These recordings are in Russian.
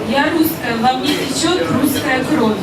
Я русская, во мне течет русская кровь.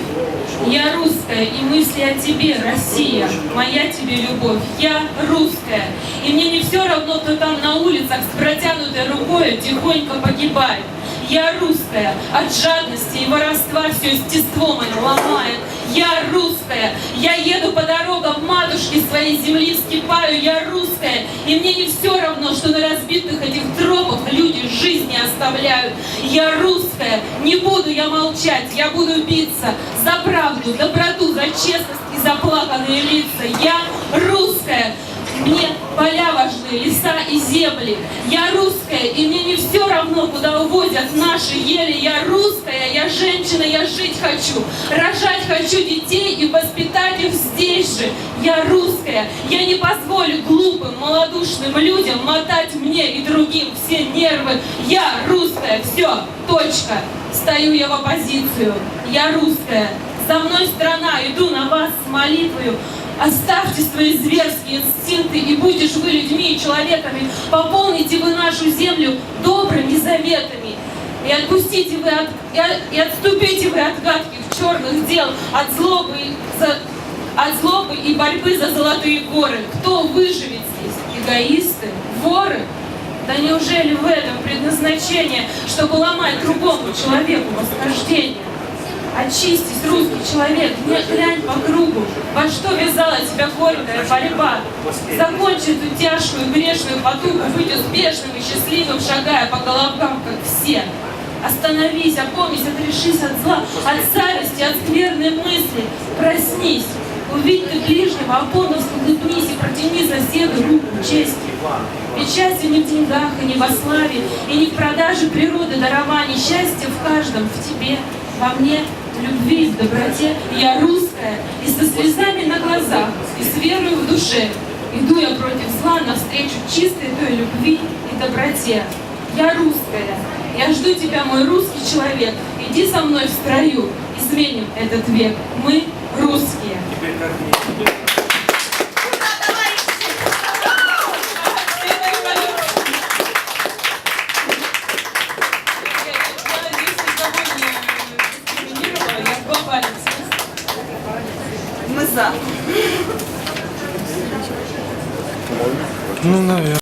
Я русская, и мысли о тебе, Россия, моя тебе любовь. Я русская, и мне не все равно, кто там на улицах с протянутой рукой тихонько погибает. Я русская, от жадности и воровства все естество мое ломает. Я русская, я еду по дорогам матушки своей земли, вскипаю. Я русская, и мне не все равно, что на разбитых этих тропах люди жизни оставляют. Я русская, не буду я молчать, я буду биться за правду, доброту, за честность и заплаканные лица. Я русская. Мне поля важны, леса и земли. Я русская, и мне не все равно, куда увозят наши ели. Я русская, я женщина, я жить хочу. Рожать хочу детей и воспитать их здесь же. Я русская, я не позволю глупым, малодушным людям мотать мне и другим все нервы. Я русская, все, точка. Стою я в оппозицию. Я русская, за мной страна, иду на вас с молитвою. Оставьте свои зверские инстинкты, и будешь вы людьми и человеками. Пополните вы нашу землю добрыми заветами. И отпустите вы и отступите вы от гадких черных дел, от злобы и борьбы за золотые горы. Кто выживет здесь? Эгоисты? Воры? Да неужели в этом предназначение, чтобы ломать другому человеку восхождение? Очистись, русский человек, не глянь по кругу, во что вязала тебя горькая борьба. Закончи эту тяжкую грешную потугу, будь успешным и счастливым, шагая по головкам, как все. Остановись, опомнись, отрешись от зла, от зависти, от скверной мысли. Проснись, увидь ты ближнего, опомнись, улыбнись и протяни соседу руку чести. Ведь счастье не в деньгах и не во славе, и не в продаже природы дарований. Счастье в каждом, в тебе, во мне, в любви, в доброте. Я русская, и со слезами на глазах, и с верой в душе. Иду я против зла навстречу чистой той любви и доброте. Я русская, я жду тебя, мой русский человек. Иди со мной в строю, изменим этот век. Мы русские. Мы за. Ну, наверное.